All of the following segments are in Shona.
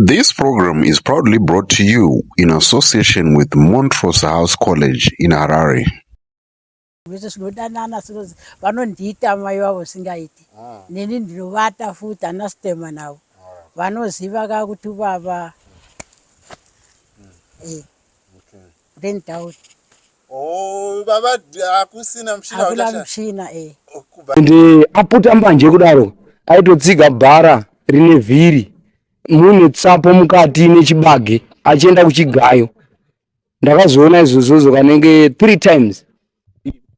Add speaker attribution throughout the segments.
Speaker 1: This program is proudly brought to you in association with Montrose House College in Harare.
Speaker 2: Vese zvinodanana sinozi vanondiita mai vavo singaiti neni ndinovata futi hana sitema navo vanoziva kaa kuti vava then doubt
Speaker 3: baba akusina mushina
Speaker 2: akula mushina
Speaker 4: ndi aputa mbanje kudaro aitotsiga bhara rine vhiri mune tsapo mukati nechibage achienda kuchigayo. Ndakazoona izvozvo kanenge 3 times.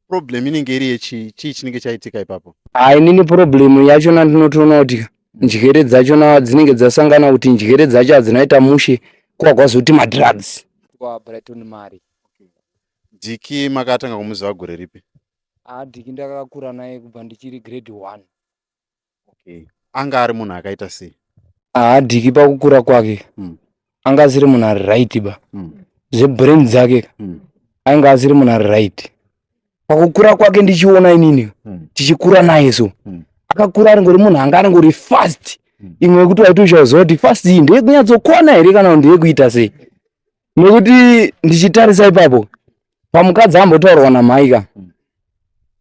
Speaker 3: Problem inenge iri chii chinenge chaitika ipapo?
Speaker 4: Inini problem yachona ndinotoona kuti njere dzachona dzinenge dzasangana kuti njere dzacho adzinaita mushe kwazoti madrugs kwa Brighton Mari.
Speaker 3: Diki makatanga kumuziva gore ripi?
Speaker 4: Diki ndakakura naye kubva ndichiri grade 1.
Speaker 3: Okay. Anga ari munhu akaita sei?
Speaker 4: Diki pakukura kwake anga asiri munhu ari right ba. Zvebrain dzake anga asiri munhu ari right. Pakukura kwake ndichiona inini tichikura naye so akakura ari ngori munhu anga ari ngori fast imwe kuti waitoziva kuti fast iyi ndeye kunyatsokona here kana ndeye kuita sei. Nekuti ndichitarisa ipapo pamukadzi ambotaurwa namhaika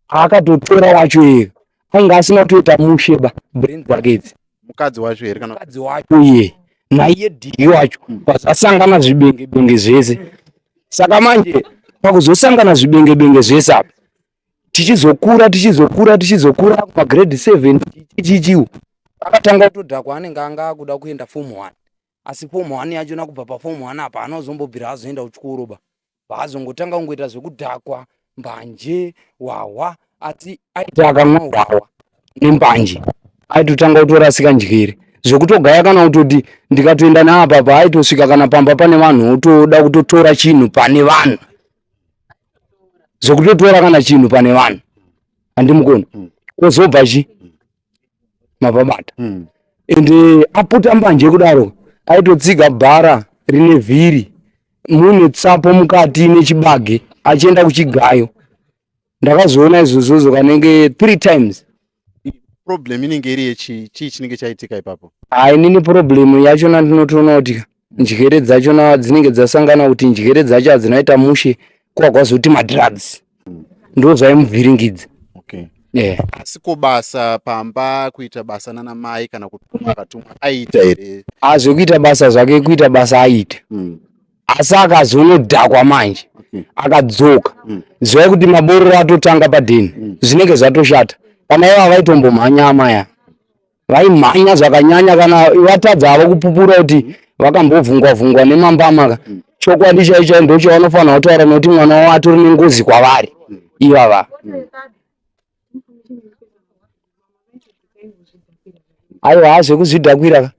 Speaker 4: akatotora wacho iye anga asina kutoita mushe ba brain dzake idzi.
Speaker 3: Mukadzi wacho here kana
Speaker 4: mukadzi wacho iye naiye dhiki wacho pasasangana zvibenge zvese. Saka manje pakuzosangana zvibenge zvese apa tichizokura kuma grade 7 chichichiwo akatanga kutodhakwa anenge anga akuda kuenda form 1 asi form 1 yachona kubva paform 1 apa anozombobvira azoenda kuchikoro ba vaazongotanga kungoita zvekudhakwa mbanje wawa asi aita akamwa wawa nembanje aitotanga kutorasika njere zvekutogaya kana kutoti ndikatoenda naapa paaitosvika kana pamba pane vanhu otoda kutotora chinhu pane vanhu zvokutotora kana chinhu pane vanhu handimukona kozobva chi mababata ende aputa mbanje kudaro aitotsiga bhara rine vhiri mune tsapo mukati nechibage achienda kuchigayo. Ndakazoona izvozvo kanenge 3 times.
Speaker 3: Problem inenge iri chii chinenge chaitika ipapo?
Speaker 4: Inini problem yachona ndinotoona kuti njere dzachona dzinenge dzasangana kuti njere dzacho adzinaita mushe kwazoti madrugs ndo zvaimuvhiringidza.
Speaker 3: Okay. Asi kubasa pamba kuita basa nana mai kana kutumwa aita here?
Speaker 4: Zvekuita basa zvake kuita basa aita. Asi akazonodhakwa manje akadzoka ziva kuti mabororo atotanga padheni zvinenge zvatoshata. Kana ivo vaitombommhanya amaya vaimhanya zvakanyanya kana vatadza havo kupupura kuti vakambovhungwa nemambama chokwadi chaicho ndo chavanofanira kutaura nokuti mwana wavo atori nengozi kwavari ivava. Aiwa zvekuzvidhakwira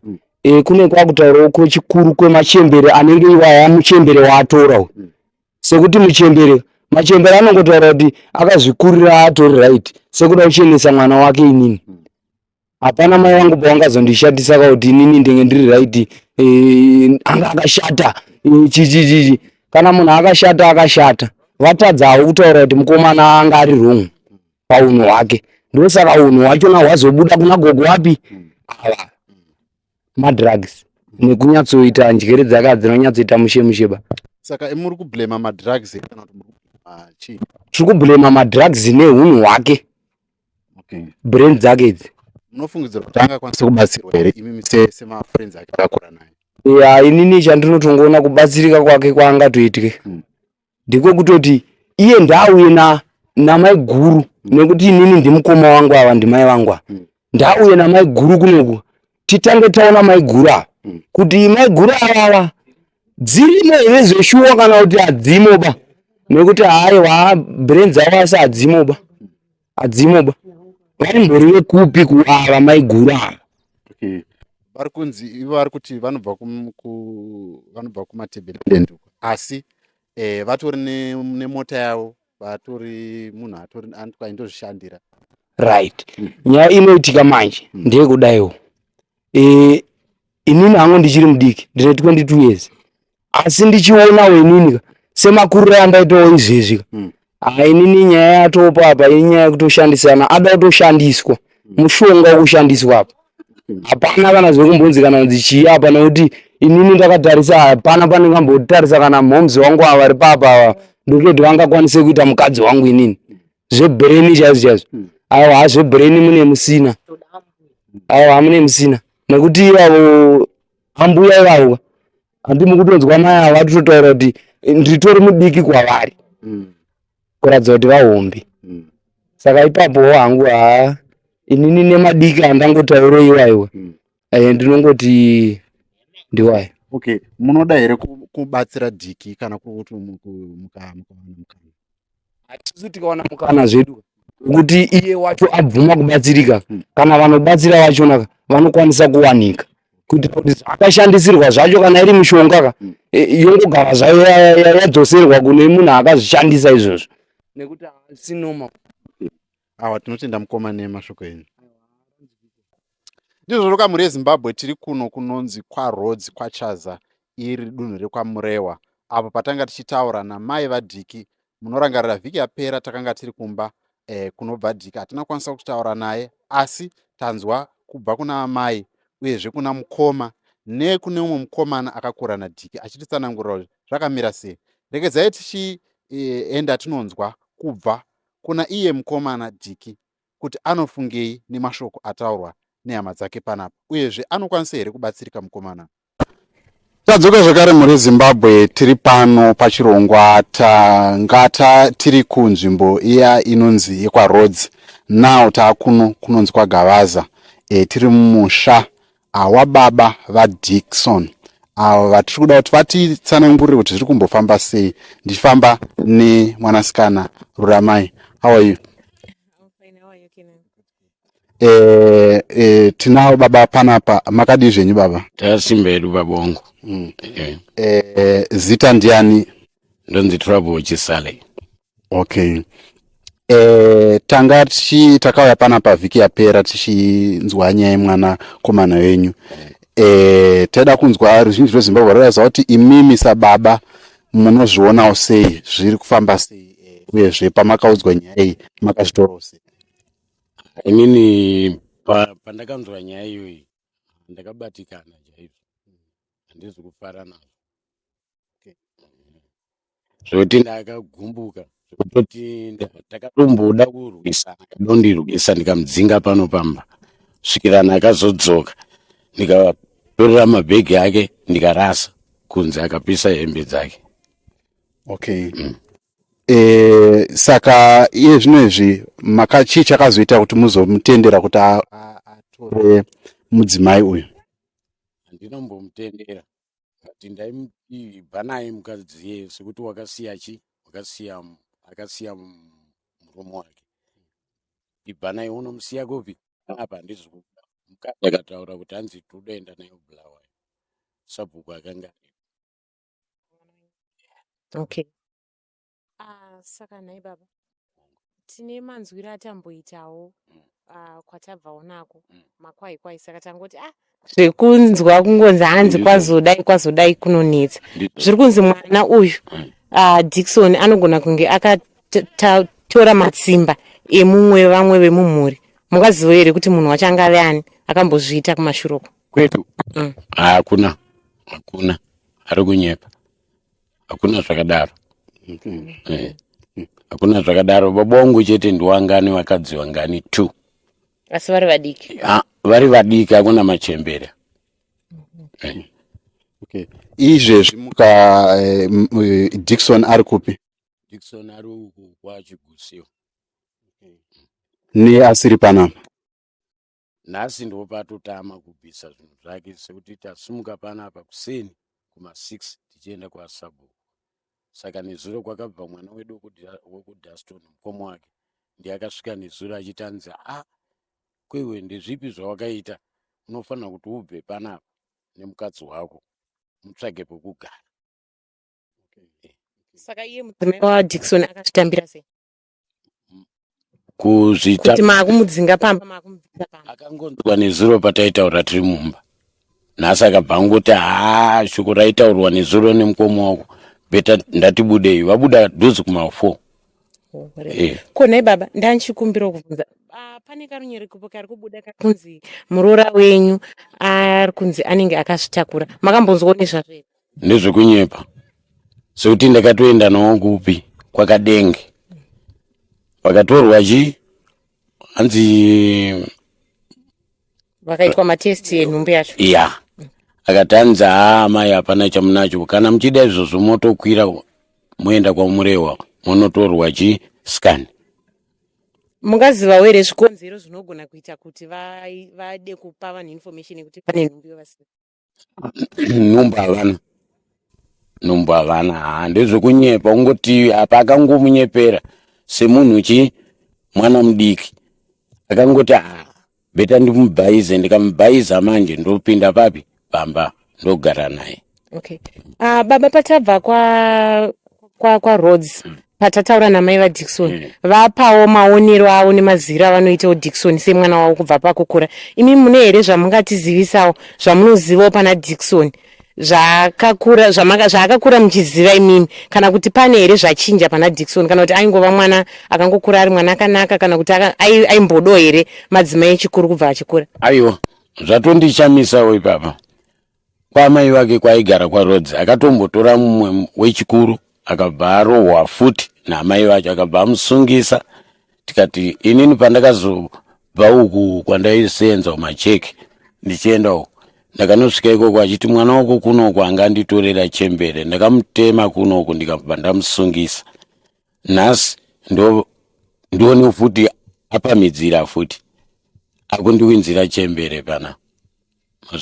Speaker 4: kune kwakutaurawo chikuru kwemachembere anenge iwaya muchembere waatora sekuti machembere anongotaura kuti akazvikurira atori right sekuda kuchenesa mwana wake inini. Hapana mai vangu pavangazondishatisa kuti inini ndenge ndiri right anga akashata chichichichi. Kana munhu akashata vatadzawo kutaura kuti mukomana anga ari wrong paunhu hwake. Ndosaka unhu hwachona hwazobuda kuna gogo wapi ava madrugs nekunyatsoita njere dzake adzinonyatsoita mushe ba.
Speaker 3: Saka muri kublema madrugs kana kuti muri chii?
Speaker 4: Tiri kublema madrugs nehunhu hwake.
Speaker 3: Okay.
Speaker 4: Brain dzake idzi.
Speaker 3: Munofungidzira kuti angakwanisa kubatsirwa here imi semafriends ake akakura naye?
Speaker 4: Inini chandinotongoona kubatsirika kwake kwaangatoitike ndiko kutoti iye ndauye namai guru nekuti inini ndimukoma wangu ava ndimai vangu ava ndauye namai guru kunoku titange taona mai guru ava kuti mai guru ava dzirimo here zveshuwa kana kuti hadzimo ba nekuti haiwa brain dzavo asi hadzimo ba vaimbori vekupi kuava mai guru ava.
Speaker 3: Vari kunzi ivo vari kuti vanobva kumatebeleland asi vatori nemota yavo vatori munhu aindozvishandira
Speaker 4: right. Nyaya inoitika manje ndeyekudaiwo inini hangu ndichiri mudiki ndine 22 years asi ndichionawo inini semakuriro andaitawo izvezvi inini nyaya yatopa apa inyaya yekutoshandisana ada kutoshandiswa mushonga wekushandiswa apa hapana kana zvekumbonzi kana kuti chii apa nekuti inini ndakatarisa pana ndingambotarisa kana mhomzi wangu ava vari papa ndokutoti vangakwanise kuita mukadzi wangu inini zvebrain chaizvo aiwa hazvebrain mune musina aiwa hamune musina nekuti ivavo ambuya ivavo handimi kutonzwa mai avo vatototaura kuti nditori mudiki kwavari kuratidza kuti vahombe saka ipapowo hangu inini nemadiki andangotaura iwaiwa ndinongoti ndiwayo.
Speaker 3: Okay, munoda here kubatsira dhiki kana kuti mukana
Speaker 4: hatisi tikawana mukana zvedu kuti iye wacho abvuma kubatsirika kana vanobatsira vachona vanokwanisa kuwanika kuitira kuti zvakashandisirwa zvacho kana iri mishonga yongogara zvayo yadzoserwa kune munhu akazvishandisa izvozvo nekuti hasinoma.
Speaker 3: Awa tinotenda mukoma nemashoko enyu. Ndizvo mhuri yeZimbabwe tiri kuno kunonzi kwaRhodes kwaChaza iri dunhu rekwaMurewa apo patanga tichitaura namai vaDhiki. Munorangarira vhiki yapera takanga tiri kumba kunobva Dhiki hatina kwanisa kutaura naye asi tanzwa kubva kuna amai uyezve kuna mukoma nekune umwe mukomana akakura naDhiki achititsanangurira zvakamira sei. Regedzai tichienda tinonzwa kubva kuna iye mukomana Dhiki kuti anofungei nemashoko ataurwa nehama dzake panapa uyezve anokwanisa here kubatsirika mukomana. Tadzoka zvakare mhuri yeZimbabwe tiri pano pachirongwa tangata tiri kunzvimbo iya inonzi yekwaRhodes now taakuno kunonzi kwaGavaza tiri mumusha wababa vaDickson vatiri kuda kuti vatitsanangurire kuti zviri kumbofamba sei. Ndichifamba nemwanasikana Ruramai. How are you? Tinavo baba panapa makadi zvenyu baba?
Speaker 5: Tasimbedu babongo.
Speaker 3: Zita ndiani?
Speaker 5: Ndonzi Trouble Chisale.
Speaker 3: Okay. Tanga takauya panapa vhiki yapera tichinzwa nyaya yemwana komana wenyu. Teda kunzwa ruzhinji rweZimbabwe raraza kuti imimi sababa munozvionawo sei zviri kufamba sei uyezve pamakaudzwa nyaya iyi makazvitorawo sei?
Speaker 5: Inini pandakanzwa nyaya iyoyi ndakabatikana chaizvo, handizi kufara nazvo. Zvoti ndakagumbuka zvekutoti ndakatomboda kurwisana kadondirwisa ndikamudzinga pano pamba svikirana akazodzoka ndikatorera mabhegi ake ndikarasa kunze akapisa hembe dzake.
Speaker 3: Okay. Saka iye zvinezvi chii chakazoita kuti muzomutendera kuti atore mudzimai uyu?
Speaker 5: Handinombomutendera ngati ndaibva naye mukadzi iye sekuti wakasiya akasiya muromo wake. Ibva naye unomusiya kopi apa handizi kuda. Mukadzi akataura kuti hanzi todaenda naye kuBulawayo sabhuku akanga.
Speaker 6: Okay. Saka nai baba tine manzwiri atamboitawo kwatabvawo nako makwai saka tangoti zvekunzwa kungonzi hanzi kwazodai kunonetsa zviri kunzi mwana uyu Dickson anogona kunge akatora matsimba emumwe vamwe vemumhuri. Mukaziva here kuti munhu wacho angave ani akambozviita kumashuroko
Speaker 5: kwetu? Hakuna ari kunyepa, hakuna zvakadaro. Hakuna zvakadaro. Babongu chete ndiwangani vakadzi vangani 2
Speaker 6: asi vari vadiki.
Speaker 5: Vari vadiki, hakuna machembera.
Speaker 3: Okay. Izvezvi Dickson ari kupi?
Speaker 5: Dickson ari uku kwaChigusio.
Speaker 3: Ni asiri panapa?
Speaker 5: Nhasi ndo patotama kubvisa zvinhu zvake sekuti tasimuka panapa kuseni kuma6 tichienda kwaSabhuku. Saka nezuro kwakabva mwana wedu wekudaston mukomo wake ndiye akasvika nezuro achitanza kwewe ndezvipi zvawakaita, unofanira kuti ubve panapa nemukadzi wako mutsvage pekugara.
Speaker 6: Saka iye mudzimai waDickson akazvitambira sei
Speaker 5: kuzvita
Speaker 6: kuti makumudzinga pamba makumubvisa pamba?
Speaker 5: Akangonzwa nezuro pataitaura tiri mumba. Nhasi akabva angoti shoko raitaurwa nezuro nemukomo wako beta ndatibudei. Vabuda dhuzi kuma4.
Speaker 6: Konai baba ndanchikumbira kuvunza pane karunyerekepo kari kubuda kunzi muroora wenyu ari kunzi anenge akazvitakura. Makambonzwa nezvazvo here?
Speaker 5: Ndezvekunyepa sekuti ndakatoenda nawo kupi kwakadenge vakatorwa hanzi
Speaker 6: vakaitwa matesti enhumbi yacho.
Speaker 5: iya akatanza amai hapana chamunacho kana muchida izvozvo motokwira moenda kwaMurewa monotorwa scan.
Speaker 6: Mungaziva here zvikonzero zvinogona kuita kuti vade kupa vanhu information yekuti pane nhumbi yovasiya?
Speaker 5: Nhumbu havana ndezvekunyepa ungoti apa akangomunyepera semunhu mwana mudiki akangoti beta ndimubhayize, ndikamubhayiza manje ndopinda papi pamba ndogara naye.
Speaker 6: Okay. Baba patabva kwa Rhodes patataura namai vaDickson vapawo maonero avo nemaziro avanoitawo Dickson semwana wavo kubva pakukura. Imi mune here zvamungatizivisawo zvamunozivawo pana Dickson zvaakakura muchiziva imimi, kana kuti pane here zvachinja pana Dickson, kana kuti aingova mwana akangokura ari mwana akanaka, kana kuti aimbodo here madzimai echikuru kubva achikura?
Speaker 5: Aiwa, zvatondishamisawo ipapa. Kwamai vake kwaigara kwaRhodes akatombotora mumwe wechikuru akabva arohwa futi namai vacho akabva amusungisa. Tikati inini pandakazobva uku kwandaisenza macheki ndichienda uku ndakanosvika ikoko achiti mwana wako kunoku anga anditorera chembere, ndakamutema kunoku ndikabva ndamusungisa. Nhasi ndione futi apamidzira futi akundiwinzira chembere pana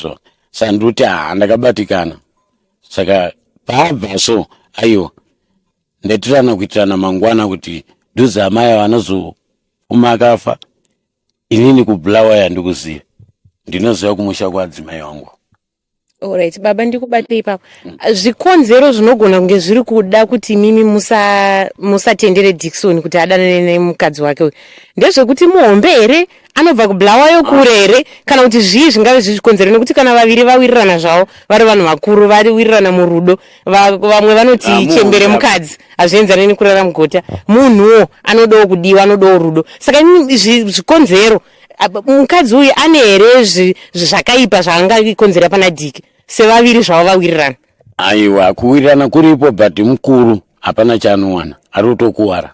Speaker 5: so sanduti ndakabatikana. Saka pabva so aiwa ndatirana kuitirana mangwana kuti dhuze amai vanozopfuma akafa inini kubulawa ndikuziva ndinoziva kumusha kwadzimai wangu.
Speaker 6: Alright, baba ndikubate ipapo. Zvikonzero zvinogona kunge zviri kuda kuti mimi musatendere Dickson kuti adanane nemukadzi wake uyu ndezvekuti muhombe here, anobva kubulawayo kure here, kana kuti zvii zvingave zvichikonzera? Nekuti kana vaviri vawirirana zvavo vari vanhu vakuru vawirirana murudo, vamwe vanoti chembere mukadzi hazvienzane nekurara mugota, munhuwo anodawo kudiwa, anodawo rudo. Saka zvikonzero mukadzi uyu ane here zvakaipa zvaangakonzera pana Diki sevaviri zvavo vawirirana?
Speaker 5: Aiwa, kuwirirana kuripo but mukuru hapana chaanowana, ari kutokuwara.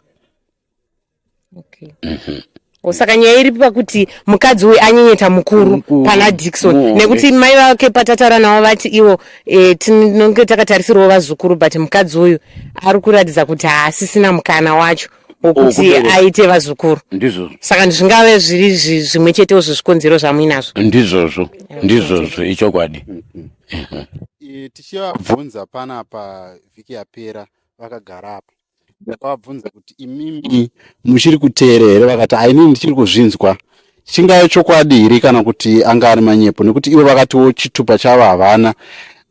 Speaker 6: Okay. Saka nyaya iri pakuti mukadzi uyu anyenyeta mukuru pana Dickson, nekuti mai vake patataura navo vati ivo tinonge takatarisirwa vazukuru, but mukadzi uyu ari kuratidza kuti haasisina mukana wacho wokuti aite vazukuru. Saka zvingave zviri zvimwe chetewo zvezvikonzero zvamuinazvo? Ndizvozvo ichokwadi.
Speaker 3: Tichivabvunza panapa vhiki yapera vakagara apa, ndakavabvunza kuti imimi muchiri kuteera here, vakati ainini ndichiri kuzvinzwa. Chingave chokwadi here kana kuti anga ari manyepo? Nekuti ivo vakatiwo chitupa chavo havana.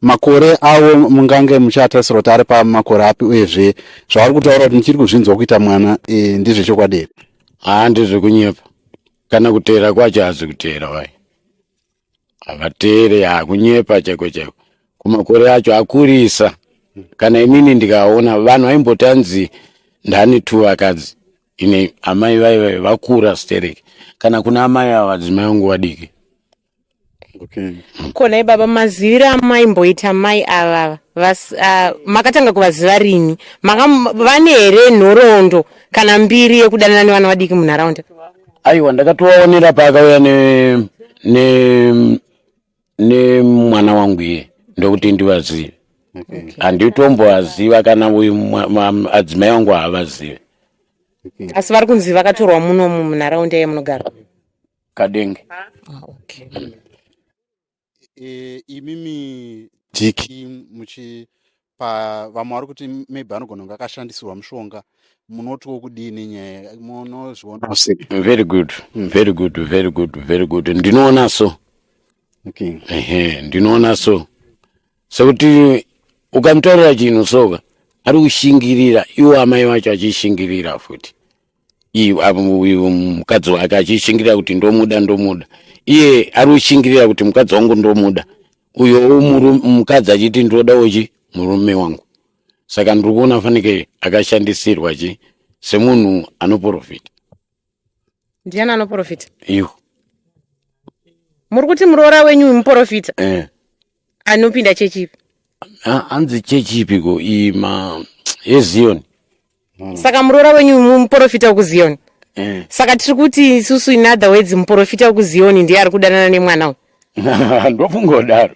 Speaker 3: Makore avo mungange muchatarisira kuti ari pamakore api, uyezve zvavari kutaura kuti ndichiri kuzvinzwa kuita mwana ndizve chokwadi here?
Speaker 5: Ndezvekunyepa. Kana kuteera kwacho hazi kuteera wai, havateere, kunyepa chaiko chaiko. Kumakore acho akurisa. Kana inini ndikaona vanhu vaimbotanzi ndani tu vakadzi, ine amai vaive vakura stereki, kana kuna amai ava vadzimai vangu vadiki.
Speaker 3: Okay.
Speaker 6: Kona baba, maziviro amaimboita mai ava makatanga kuvaziva rini? Vane here nhoroondo kana mbiri yekudanana nevana vadiki munharaunda?
Speaker 5: Aiwa, ndakatovaonera paakauya ne mwana wangu iye ndokuti ndivazive. Handitombovaziva kana uyu adzimai wangu haavazive.
Speaker 6: Asi vari kunzi vakatorwa munomu munharaunda yemunogara
Speaker 5: Kadenge.
Speaker 6: Okay.
Speaker 3: Imimi Diki vamwe vari kuti maybe anogona kunge akashandisirwa mushonga, munotiwo kudini nyaya munozviona?
Speaker 5: Very good, very good, very good, very good. Ndinoona so.
Speaker 3: Okay.
Speaker 5: Ndinoona so. Sekuti ukamutaurira chinhu soka ari kushingirira, iwo amai vacho achishingirira futi. Uyu mukadzi wake achishingirira kuti ndomuda. Iye ari kushingirira kuti mukadzi wangu ndomuda. Uyo mukadzi achiti ndodawo murume wangu. Saka ndiri kuona fanike akashandisirwa semunhu anoprofita.
Speaker 6: Ndiani anoprofita?
Speaker 5: Iwo.
Speaker 6: Muri kuti muroora wenyu muprofita? Anopinda chechipi?
Speaker 5: Anzi chechipi ko yeZion.
Speaker 6: Saka muroora wenyu muprofita wekuZion. Saka tiri kuti isusu in other words muprofita wekuZion ndiye ari kudanana nemwana uyu.
Speaker 5: Ndofungodaro.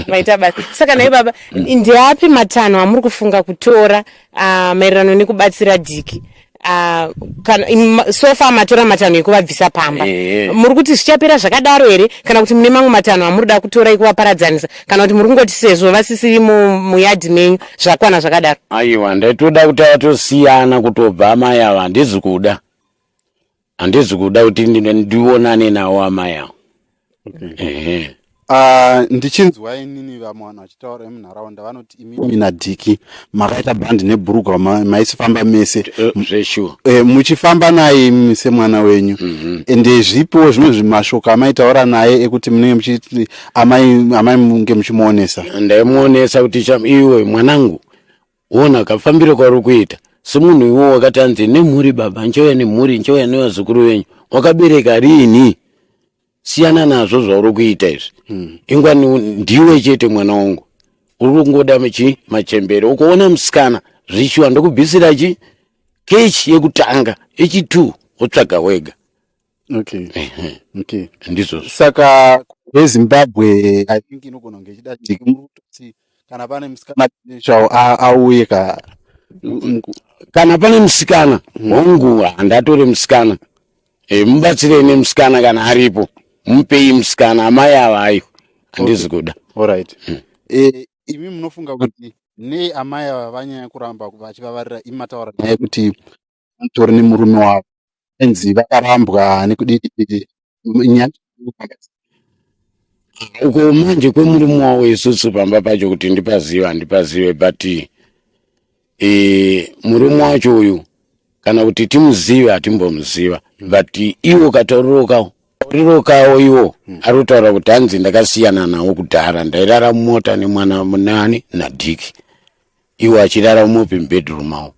Speaker 6: Maita basi. Saka naye baba, ndiapi matanho amuri kufunga kutora maererano nekubatsira Dhiki? Kana sofa matora matanho ekuvabvisa pamba. Muri kuti zvichapera zvakadaro here kana kuti mune mamwe matanho amurida kutora ekuvaparadzanisa kana kuti muri kungoti sezvo vasisiri muyadhi menyu zvakwana zvakadaro?
Speaker 5: Aiwa, ndaitoda kuti atosiyana kutobva amai ava. Handizi kuda kuti ndionane nawo amai ava.
Speaker 3: Ndichinzwa inini vamwe vanhu vachitaura vemunharaunda vanoti imimi naDhiki makaita bhandi nebhurugwa maisifamba mese muchifamba naye semwana wenyu. Ende zvipiwo zvimwe zvimashoko amaitaura naye ekuti munenge muchiti amai munge muchimuonesa?
Speaker 5: Ndaimuonesa kuti iwe mwanangu ona kafambiro kwauri kuita semunhu iwo wakati anzi nemhuri baba nchouya nemhuri nchouya nevazukuru venyu wakabereka rini? Siyana nazvo zvauri kuita izvi. Ingwani ndiwe chete mwana wangu. Uri kungoda machembere. Ukoona musikana zvishuwa ndokubvisira kechi yekutanga echi2 wotsvaga wega.
Speaker 3: Okay.
Speaker 5: Ndizvo.
Speaker 3: Saka veZimbabwe I think inogona kunge ichida Dhiki kuti kana pane musikana chao auye
Speaker 5: kana pane musikana hongu handatore musikana. Mubatsirei nemusikana kana aripo. Mupei musikana amai ava ayo. Handizi kuda.
Speaker 3: Alright. Imi munofunga kuti ne amai ava vanyanya kuramba vachivavarira imataura naye kuti mutori nemurume wavo enzi vakarambwa nekudii
Speaker 5: uko manje kwemurume wavo isusu pamba pacho kuti ndipazive but murume wacho uyu kana kuti timuzive hatimbomuziva but iwo kataurirokawo iwo arikutaura kuti hanzi ndakasiyana nawo kudhara ndairara mumota nemwana munani naDhiki iwo achirara muopen bedroom awo.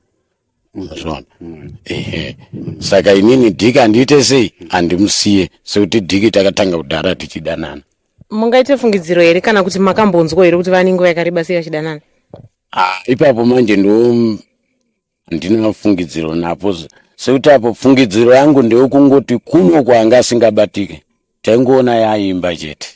Speaker 5: Saka inini Dhiki handiite sei handimusiye sekuti Dhiki takatanga kudhara tichidanana.
Speaker 6: Mungaite fungidziro here kana kuti makambonzwa here kuti vane nguva yakareba sei vachidanana?
Speaker 5: Ipapo manje ndina fungidziro napo sekuti apo fungidziro yangu ndeyekungoti kuno kwanga asingabatike taingoona yaimba chete.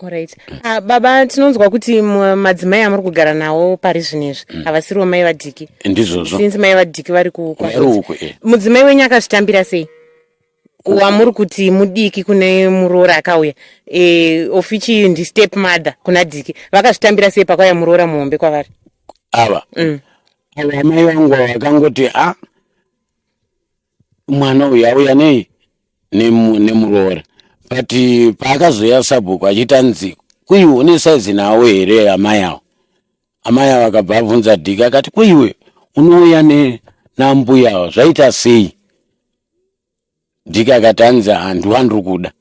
Speaker 6: Alright. Baba tinonzwa kuti madzimai amuri kugara nawo pari zvinezvi havasiriwo mai vaDhiki.
Speaker 5: Ndizvozvo.
Speaker 6: Since mai vaDhiki vari kukwazvotsi. Mudzimai wenyu akazvitambira sei? Wamuri kuti muDiki kune muroora akauya ofichi ndistep mother kuna Dhiki vakazvitambira sei pakauya muroora muhombe kwavari?
Speaker 5: Ava amai vangu vakangoti mwana uyu auya nei nemuroora but paakazoya sabhuku achita nzi kuiwe une saizi nawo here amai avo akabva abvunza Dhiki akati kuiwe unouya nambuya avo zvaita sei? Dhiki akati hanzi handiri kuda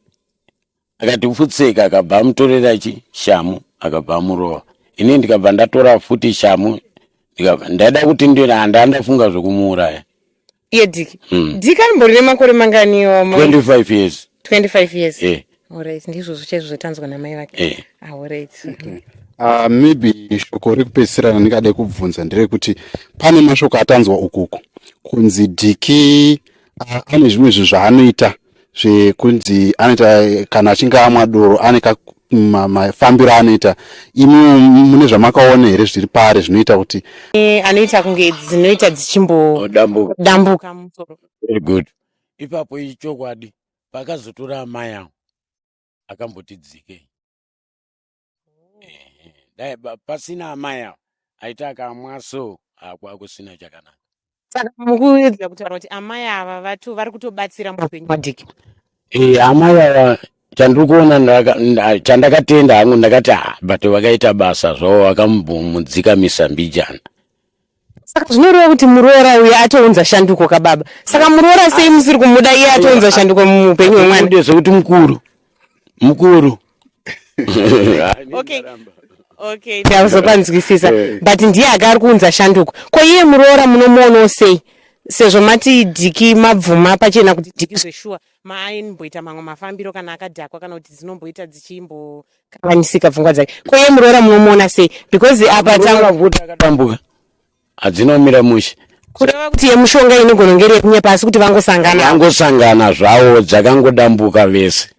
Speaker 5: akati pfutseka akabva amutorera shamu akabva amurova. Ini ndikabva ndatora futi shamu ndaida kuti handafunga zvokumuuraya.
Speaker 6: Iye Dhiki. Dhiki arimbori nemakore mangani?
Speaker 5: 25 years.
Speaker 6: 25 years. Alright, ndizvo chaizvo zvatanzwa namai vake. Alright.
Speaker 3: Maybe shoko rekupedzisira randingade kubvunza nderekuti pane mashoko atanzwa ukuku kunzi Dhiki ane zvimwe zvinhu zvaanoita zvekunzi anoita kana achinge amwa doro ane mafambiro anoita. Imi mune zvamakaona here zviri pari zvinoita kuti
Speaker 6: anoita kunge dzinoita dzichimbodambuka musoro?
Speaker 5: Very good. Ipapo ichokwadi pakazotora amai avo akamboti Dzike dai pasina amai avo aita akamwa so kwakusina chakanaka.
Speaker 6: Saka mukuedza kutaura kuti amai ava vari kutobatsira muupenyu hwaDhiki?
Speaker 5: Amai ava chandiri kuona chandakatenda hangu ndakati but vakaita basa zvavo vakambomudzika misambijana.
Speaker 6: Saka zvinoreva kuti muroora uyu atounza shanduko kababa. Saka muroora sei musiri kumuda iye atounza shanduko muupenyu hwemwana?
Speaker 5: Ndezvekuti mukuru.
Speaker 6: Okay, ndazopanzwisisa. But ndiye agari kuunza shanduko. Ko iye muroora munomuonawo sei? sezvo mati dhiki mabvuma pachena kuti dhiki zveshuwa maimboita mamwe mafambiro kana akadhakwa kana kuti dzinomboita dzichimbokanganisika pfungwa dzake. Kweye Muroora munomuona sei? Because apa
Speaker 5: tangavuta akadambuka adzinomira mushe
Speaker 6: kureva kuti yemushonga inogona kunge iri pasi kuti vangosangana
Speaker 5: zvavo dzakangodambuka vese.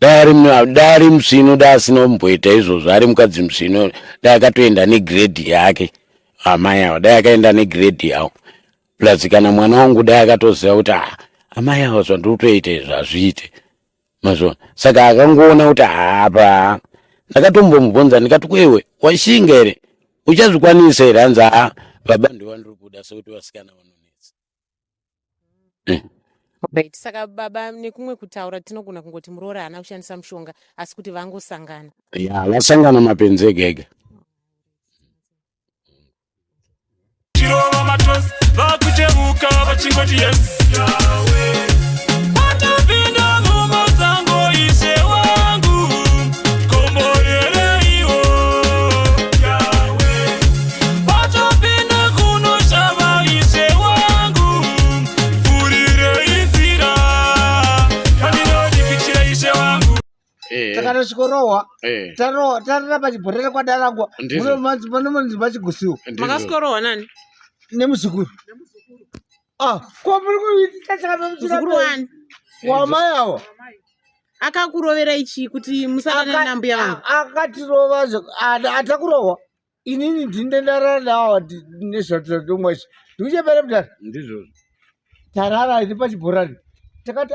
Speaker 5: Dari Musino daasinomboita izvozvo ari mukadzi Musino dai akatoenda negrade yake amai avo dai akaenda negrade yavo plus kana mwana wangu dai akatoziva kuti amai avo zvandiri kutoita izvi hazviite mazvona. Saka akangoona kuti apa ndakatombomubvunza ndikati kwewe washinga here uchazvikwanisa here hanzi baba ndivandiri kuda sekuti vasikana vanonetsa.
Speaker 6: Right. Saka baba nekumwe kutaura tinogona kungoti Muroora haana kushandisa mushonga asi kuti vangosangana.
Speaker 5: Ya vasangana mapenzi ega ega.
Speaker 7: Vakutemuka vachingoti yes Yahweh. Patapinda ngoma zangu ishe wangu komborere iwo Yahweh. Patapinda kunoshava ishe wangu furire izira andinodikichira ishe wangu.
Speaker 8: Takanosikorowa tarara pachibhorera kwadarangwa munomanzi pachigusiwo.
Speaker 6: Makasikorowa nani?
Speaker 8: Nemuzukuru. Kwa muri kuita
Speaker 6: muzukuru wani?
Speaker 8: Wamai avo.
Speaker 6: Akakurovera ichi kuti musarana nambuya vangu?
Speaker 8: Akatirova atakurova. Inini ndindendarara nawo nezvatotomwesha. Ndikuchepere mudhara.
Speaker 5: Ndizvo.
Speaker 8: Tarara iri pachibhorani. Takati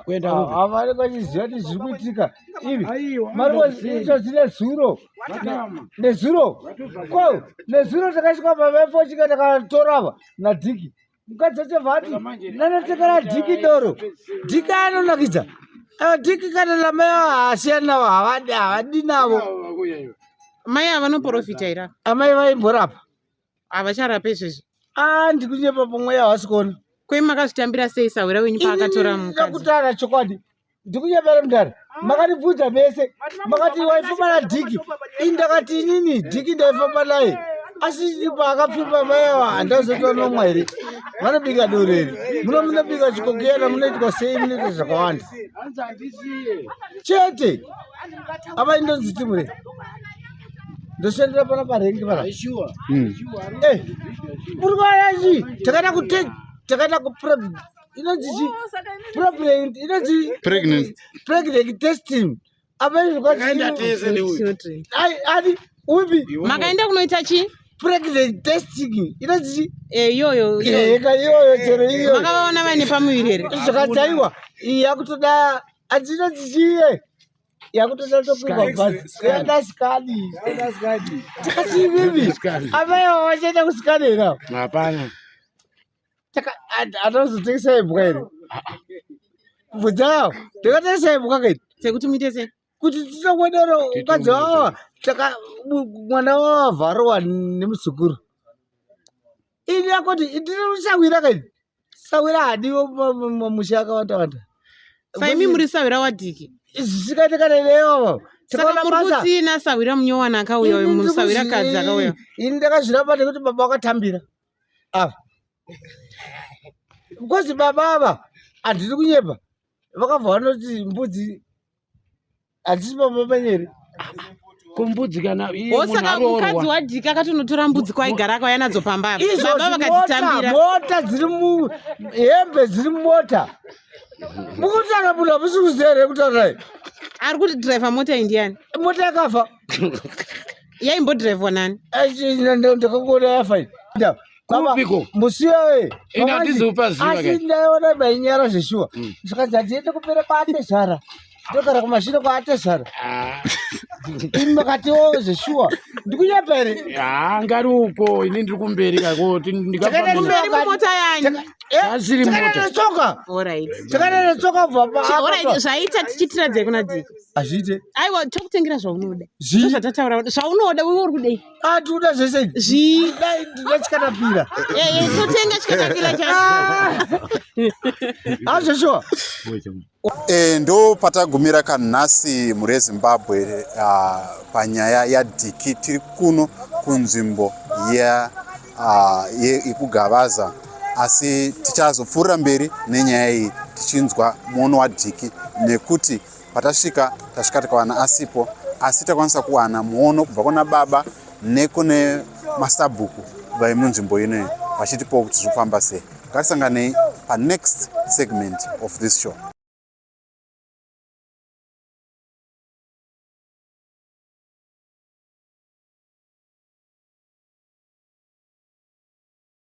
Speaker 5: kuenda
Speaker 8: avari vachiziva kuti zviri kuitika ivi marikoizvozine zuro nezuro ko nezuro takasvika pamaifosvika takatorava nadhiki mukadzi achevhati nanotekera dhiki doro dhiki anonakidza dhiki kana namai haasiyani navo havadi navo.
Speaker 6: Mai havanoprofita ira?
Speaker 8: Amai vaimborapa
Speaker 6: havacharape izvezvi?
Speaker 8: Ndikunyepa pomweya havasikuona.
Speaker 6: Kwai makazvitambira sei Sawira wenyu paakatora mukadzi?
Speaker 8: Ndakutara chokwadi ndikunyepera mudhara makatibvunza mese makati waifamba nadhiki ndakati inini dhiki ndaifamba naye asi paakapfimba maiwa handazotoa nomwa here vanobika doreri munobika chikokera munoitwa sei munoita zvakawanda chete apa indonzi timure ndoshandira pana parengi para muri kwayachi takada inonzi pregnant testing adi upi
Speaker 6: makaenda kunoita chi
Speaker 8: pregnant testing inonzi
Speaker 6: iyoyo
Speaker 8: chero iyo
Speaker 6: makavaona vaine pamuviri here
Speaker 8: zvakataiwa yakutoda adzinonzi chiye yakutoda tokwirwa bhazi yadasikadi takati ivivi avaiwa vachaenda kusikadi here
Speaker 5: hapana
Speaker 8: atozotengesa imbwa here bvunzawo ndakatengesa imbwa kaiti
Speaker 6: sekuti muite sei
Speaker 8: kuti tinokwedera ukadzi wawa mwana wavharowa nemuzukuru ini yakoti ndinosawira kaiti sawira hadiwo mamusha akawanda wanda
Speaker 6: saimi muri Sawira wadhiki
Speaker 8: zvisikaitikana neyovo
Speaker 6: saka muri kutsina Sawira munyowana akauya uyu musawira kadzi akauya
Speaker 8: ini ndakazviramba nekuti baba wakatambira apa because baba ava handiri kunyepa vakabva vanoti mbudzi hadzisi pamapanyeri
Speaker 5: kumbudzi kana
Speaker 6: saka mukadzi wadhiki akatonotora mbudzi kwaigara akauya nadzo pamba baba vakatitambira
Speaker 8: mota dziri muhembe dziri mumota mukutaura munhu hamusi kuziva here kutaurai
Speaker 6: ari kuti dhiraivha mota indiani
Speaker 8: mota yakafa
Speaker 6: yaimbodhiraivhwa nani
Speaker 8: ndakakuona yafa
Speaker 5: kupiko
Speaker 8: musiwe
Speaker 5: asi
Speaker 8: ndaiona bainyara zveshuwa zvikanzi handiende kupera kwaatezhara ndogara kumashure kwaatezhara ini makatiwo zveshuwa ndikunyapa here
Speaker 5: ngari uko ini ndiri kumberi kakoti
Speaker 6: ndikamberi mumota yanyu
Speaker 5: asiri
Speaker 8: netsoka takada netsoka bva
Speaker 6: zvaita tichitiradzai kuna dhiki
Speaker 8: hazviite
Speaker 6: aiwa tokutengera zvaunoda zvazvatataura zvaunoda wewe uri kudei
Speaker 8: tikuda zvese ndida chikatapira
Speaker 6: totenga chikatapira chacho
Speaker 8: hazveshuwa
Speaker 3: Ndo patagumira kanhasi mhuri Zimbabwe panyaya yaDhiki. Tiri kuno kunzvimbo yekugavaza, asi tichazopfuurira mberi nenyaya iyi tichinzwa muono waDhiki, nekuti patasvika tasvika tikawana asipo, asi takwanisa kuwana muono kubva kuna baba nekune masabhuku vaimunzvimbo inoyi vachitipawo kuti zviri kufamba sei. Ngatisanganei panext segment of this show.